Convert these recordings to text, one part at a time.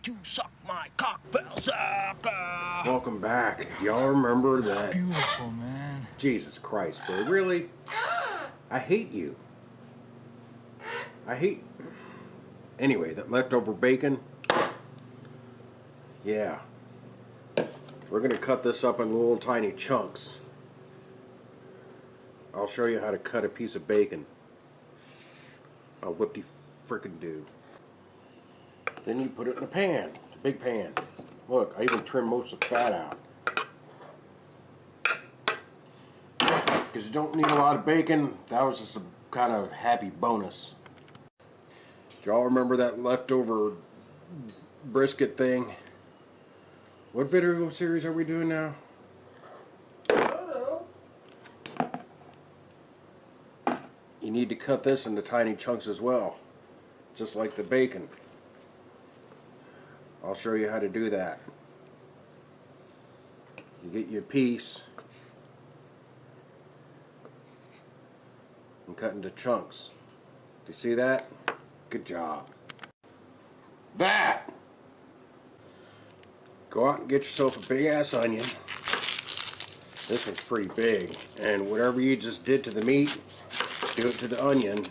to suck my cocktail sack. Welcome back. Y'all remember that? Beautiful, man. Jesus Christ, bro. Really? I hate you. I hate... Anyway, that leftover bacon. Yeah. We're going to cut this up in little tiny chunks. I'll show you how to cut a piece of bacon. I'll whip-de-frickin' do. Then you put it in a pan, a big pan. Look, I even trimmed most of the fat out. Because you don't need a lot of bacon. That was just a kind of happy bonus. Do y'all remember that leftover brisket thing? What video series are we doing now? You need to cut this into tiny chunks as well, just like the bacon. I'll show you how to do that. You get your piece and cut into chunks. Do you see that? Good job. That! Go out and get yourself a big ass onion. This one's pretty big. And whatever you just did to the meat, do it to the onion.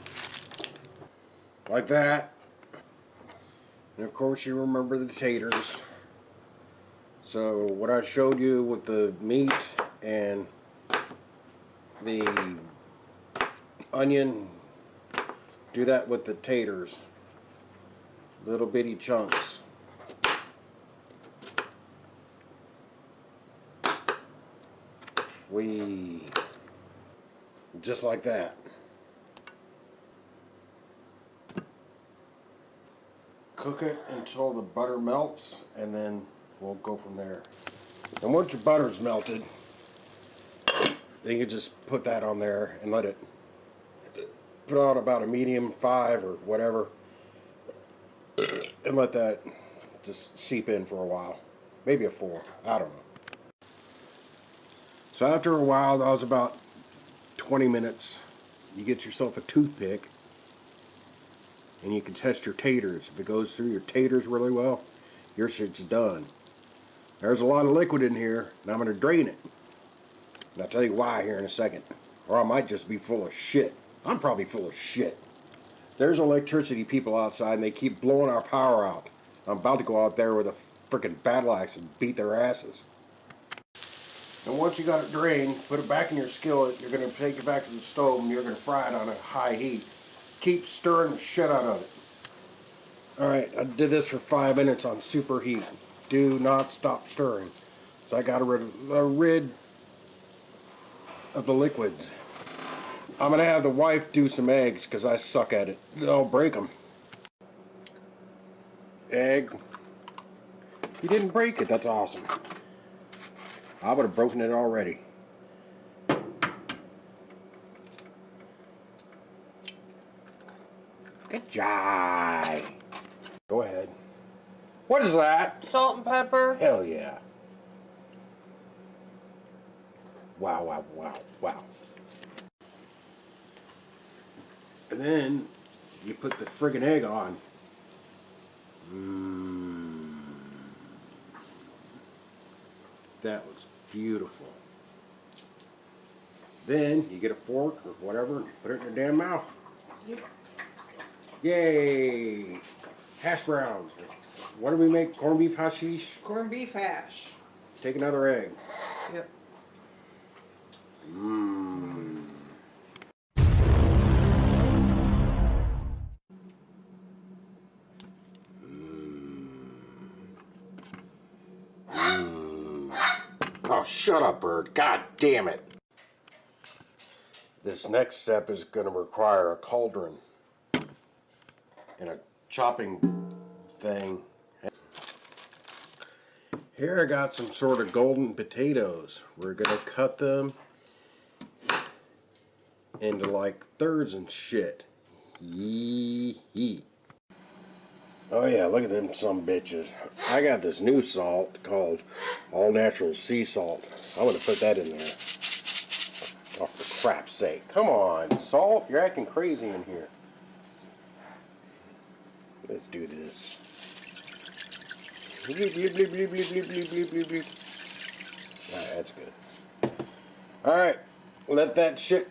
Like that. And of course you remember the taters. So what I showed you with the meat and the onion, do that with the taters. Little bitty chunks. Just like that. Cook it until the butter melts, and then we'll go from there. And once your butter's melted, then you just put that on there and let it put on about a medium 5 or whatever, and let that just seep in for a while. Maybe a 4, I don't know. So after a while, that was about 20 minutes, you get yourself a toothpick and you can test your taters. If it goes through your taters really well, your shit's done. There's a lot of liquid in here, and I'm going to drain it. And I'll tell you why here in a second. Or I might just be full of shit. I'm probably full of shit. There's electricity people outside, and they keep blowing our power out. I'm about to go out there with a frickin' battle axe and beat their asses. And once you got it drained, put it back in your skillet. You're going to take it back to the stove, and you're going to fry it on a high heat. Keep stirring the shit out of it. Alright, I did this for 5 minutes on super heat. Do not stop stirring. So I got rid of the liquids. I'm going to have the wife do some eggs because I suck at it. I'll break them. Egg. You didn't break it. That's awesome. I would have broken it already. Good job. Go ahead. What is that? Salt and pepper. Hell yeah. Wow, wow, wow, wow. And then you put the friggin' egg on. That looks beautiful. Then you get a fork or whatever and put it in your damn mouth. Yep. Yay! Hash browns. What do we make? Corned beef hashish? Corned beef hash. Take another egg. Yep. Mmm. Oh, shut up, bird. God damn it. This next step is going to require a cauldron and a chopping thing. Here I got some sort of golden potatoes. We're going to cut them into like thirds and shit. Yee. Oh yeah, look at them some bitches. I got this new salt called all natural sea salt. I'm going to put that in there. Oh, for crap's sake. Come on, salt. You're acting crazy in here. Let's do this. Bleep, bleep, bleep, bleep, bleep, bleep, bleep, bleep, bleep. Alright, that's good. Alright, let that shit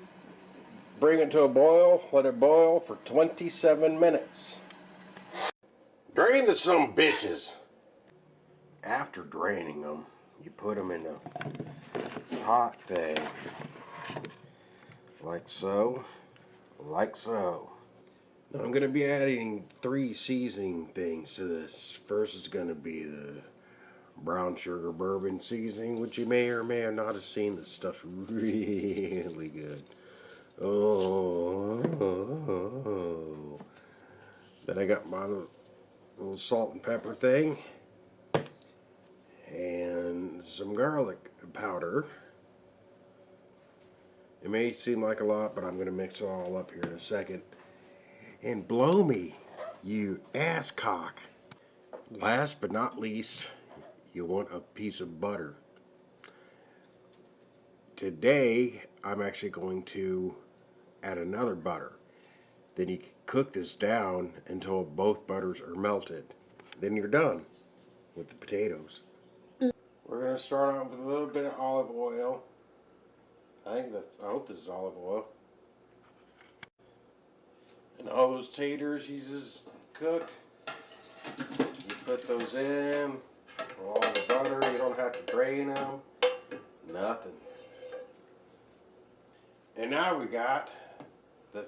bring it to a boil. Let it boil for 27 minutes. Drain the some bitches. After draining them, you put them in a hot thing. Like so. Like so. Now I'm going to be adding 3 seasoning things to this. First is going to be the brown sugar bourbon seasoning, which you may or may not have seen. This stuff's really good. Oh. Then I got my little salt and pepper thing. And some garlic powder. It may seem like a lot, but I'm going to mix it all up here in a second. And blow me, you asscock. Last but not least, you want a piece of butter. Today, I'm actually going to add another butter. Then you cook this down until both butters are melted. Then you're done with the potatoes. We're going to start out with a little bit of olive oil. I hope this is olive oil. And all those taters you just cooked, you put those in, all the butter, you don't have to drain them, nothing. And now we got the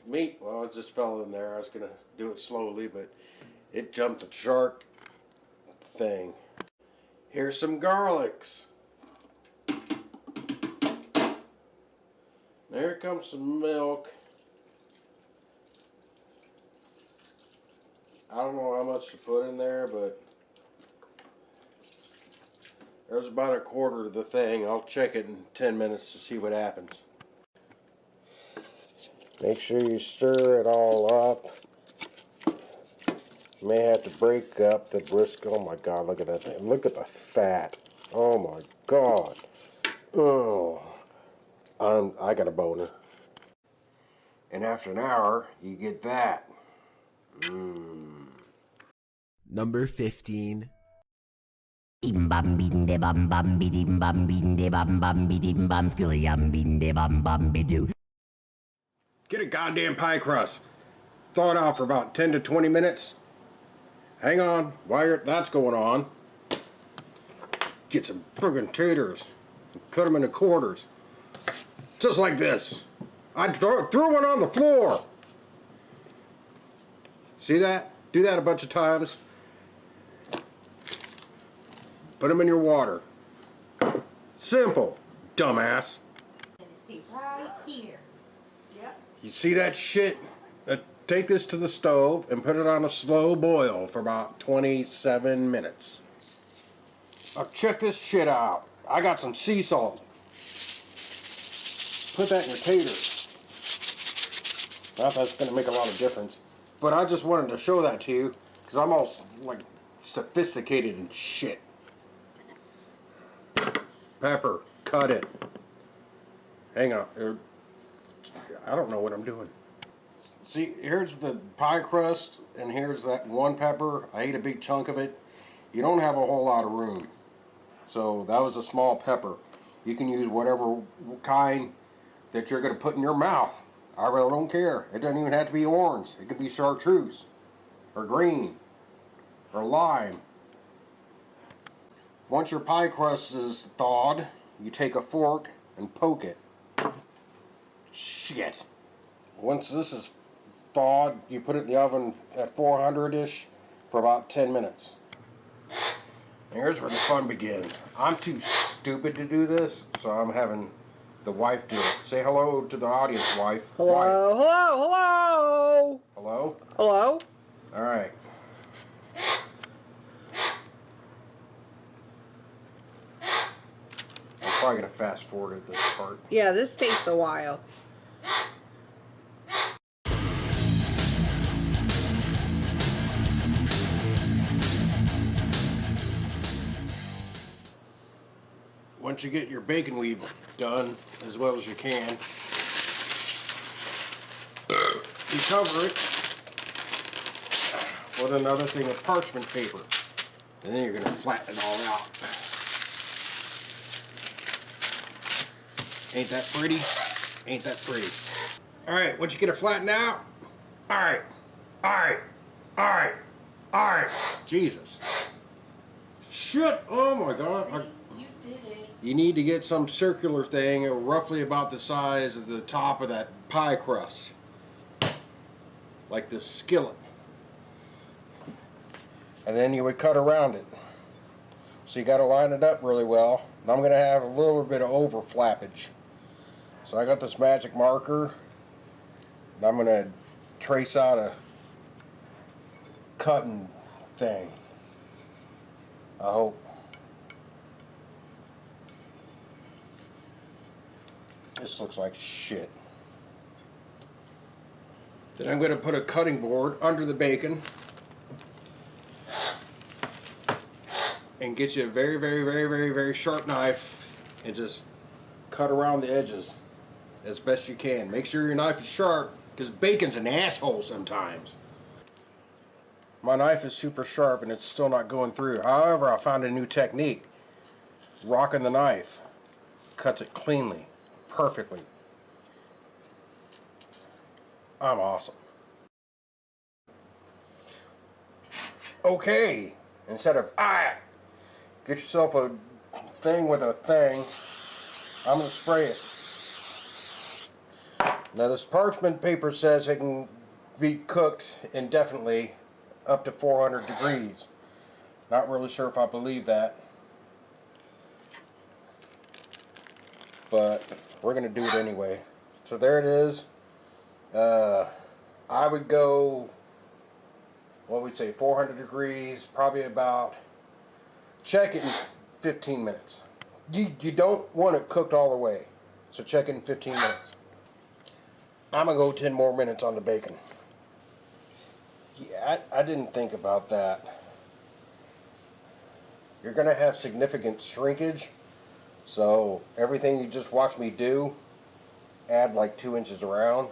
meat. Well, it just fell in there. I was going to do it slowly, but it jumped the shark thing. Here's some garlics. There comes some milk. I don't know how much to put in there, but there's about a quarter of the thing. I'll check it in 10 minutes to see what happens. Make sure you stir it all up. You may have to break up the brisket. Oh my God, look at that thing. Look at the fat. Oh my God. Oh. I got a boner. And after an hour, you get that. Number 15. Get a goddamn pie crust. Thaw it out for about 10 to 20 minutes. Hang on while that's going on. Get some friggin' taters. Cut them into quarters. Just like this. I threw one on the floor. See that? Do that a bunch of times. Put them in your water. Simple, dumbass. Stay right here. Yep. You see that shit? Take this to the stove and put it on a slow boil for about 27 minutes. Now check this shit out. I got some sea salt. Put that in your taters. Not that's going to make a lot of difference. But I just wanted to show that to you because I'm all like sophisticated and shit. Pepper, cut it. Hang on. I don't know what I'm doing. See, here's the pie crust, and here's that one pepper. I ate a big chunk of it. You don't have a whole lot of room. So that was a small pepper. You can use whatever kind that you're going to put in your mouth. I really don't care. It doesn't even have to be orange. It could be chartreuse, or green, or lime. Once your pie crust is thawed, you take a fork and poke it. Shit. Once this is thawed, you put it in the oven at 400-ish for about 10 minutes. And here's where the fun begins. I'm too stupid to do this, so I'm having the wife do it. Say hello to the audience, wife. Hello, Wife. hello, hello. Hello? Hello. All right. I'm probably going to fast forward at this part. Yeah, this takes a while. Once you get your bacon weave done as well as you can, you cover it with another thing of parchment paper. And then you're going to flatten it all out. Ain't that pretty? Ain't that pretty? Alright, once you get it flattened out, alright, Jesus. Shit, oh my God. You did it. You need to get some circular thing, roughly about the size of the top of that pie crust. Like this skillet. And then you would cut around it. So you got to line it up really well. And I'm going to have a little bit of over flappage. So I got this magic marker. And I'm going to trace out a cutting thing. I hope. This looks like shit. Then I'm going to put a cutting board under the bacon. And get you a very, very, very, very, very sharp knife. And just cut around the edges as best you can. Make sure your knife is sharp, because bacon's an asshole sometimes. My knife is super sharp and it's still not going through. However, I found a new technique. Rocking the knife cuts it cleanly, perfectly. I'm awesome. Okay, instead of get yourself a thing with a thing. I'm going to spray it. Now this parchment paper says it can be cooked indefinitely up to 400 degrees. Not really sure if I believe that. But we're going to do it anyway. So there it is. I would go, what would we say, 400 degrees, probably about, check it in 15 minutes. You don't want it cooked all the way. So check it in 15 minutes. I'm going to go 10 more minutes on the bacon. Yeah, I didn't think about that. You're going to have significant shrinkage. So everything you just watched me do, add like 2 inches around.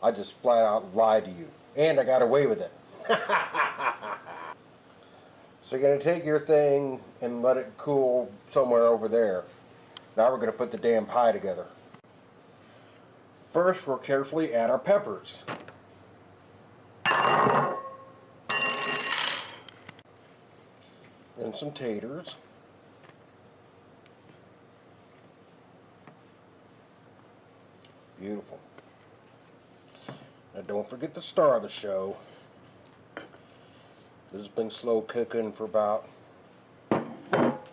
I just flat out lied to you. And I got away with it. So you're going to take your thing and let it cool somewhere over there. Now we're going to put the damn pie together. First, we'll carefully add our peppers. Then some taters. Beautiful. Now don't forget the star of the show. This has been slow cooking for about...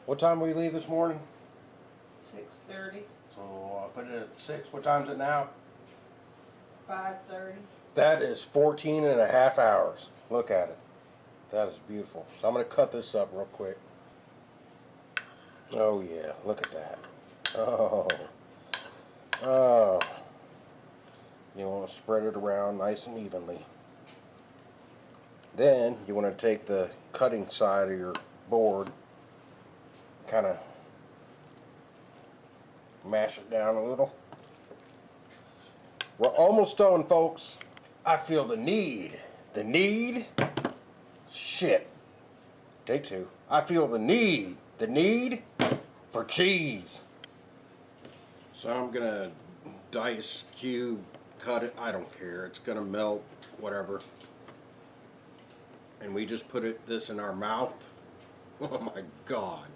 What time did we leave this morning? 6:30, So I'll put it at 6. What time is it now? 5:30. That is 14 and a half hours. Look at it. That is beautiful. So I'm going to cut this up real quick. Oh yeah, look at that. Oh. Oh. You want to spread it around nice and evenly. Then you want to take the cutting side of your board, kind of mash it down a little. We're almost done, folks. I feel the need. Shit. Take 2. I feel the need for cheese. So I'm gonna dice, cube, cut it. I don't care. It's gonna melt, whatever. And we just put this in our mouth. Oh my God.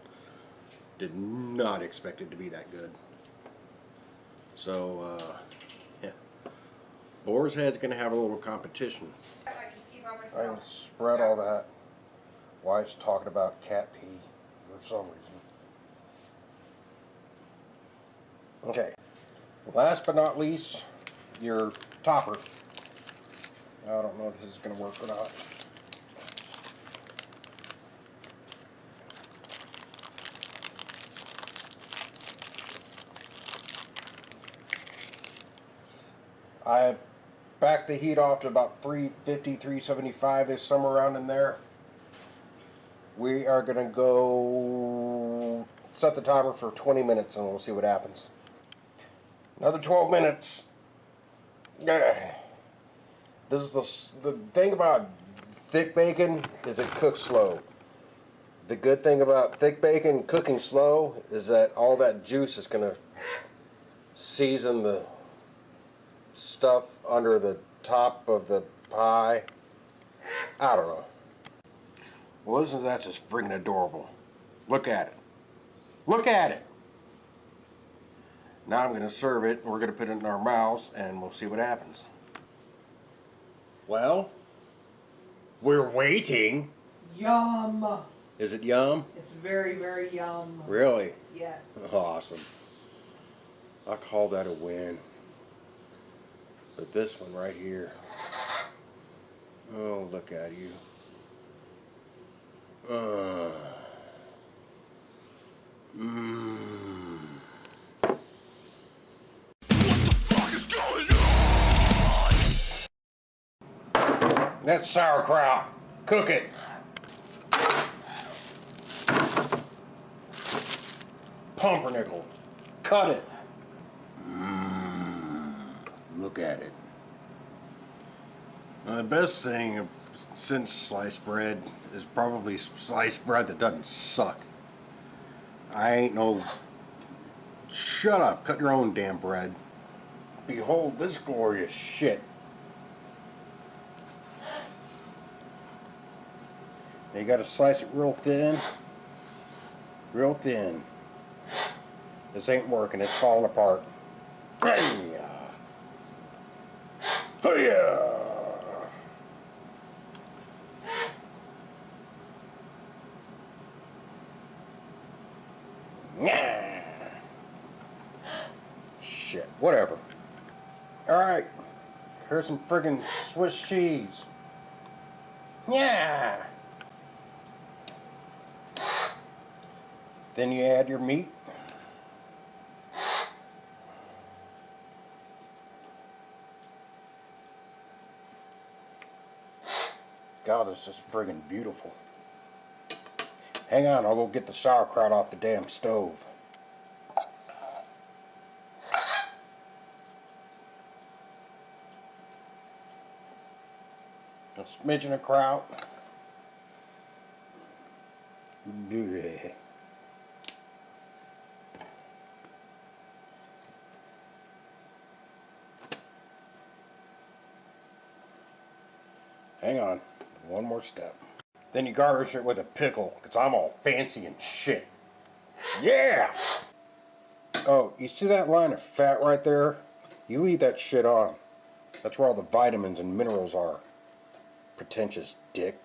Did not expect it to be that good. So, yeah. Boar's Head's gonna have a little competition. I can spread all that. Wife's talking about cat pee for some reason. Okay. Last but not least, your topper. I don't know if this is gonna work or not. I backed the heat off to about 350, 375 ish, somewhere around in there. We are going to go set the timer for 20 minutes and we'll see what happens. Another 12 minutes. This is the thing about thick bacon is it cooks slow. The good thing about thick bacon cooking slow is that all that juice is going to season the stuff under the top of the pie. I don't know. Well, isn't that just friggin' adorable? Look at it. Look at it! Now I'm going to serve it, and we're going to put it in our mouths, and we'll see what happens. Well, we're waiting. Yum. Is it yum? It's very, very yum. Really? Yes. Awesome. I call that a win. But this one right here. Oh, look at you. That's sauerkraut. Cook it. Pumpernickel. Cut it. Look at it. Now, the best thing since sliced bread is probably sliced bread that doesn't suck. I ain't no... Shut up. Cut your own damn bread. Behold this glorious shit. Now you gotta slice it real thin. Real thin. This ain't working. It's falling apart. Hey-ya. Hey-ya. Yeah. Shit, whatever. Alright, here's some friggin' Swiss cheese. Yeah. Then you add your meat. God, this is friggin' beautiful. Hang on, I'll go get the sauerkraut off the damn stove. A smidgen of kraut. Bleh. Hang on, one more step. Then you garnish it with a pickle, because I'm all fancy and shit. Yeah! Oh, you see that line of fat right there? You leave that shit on. That's where all the vitamins and minerals are. Pretentious dick.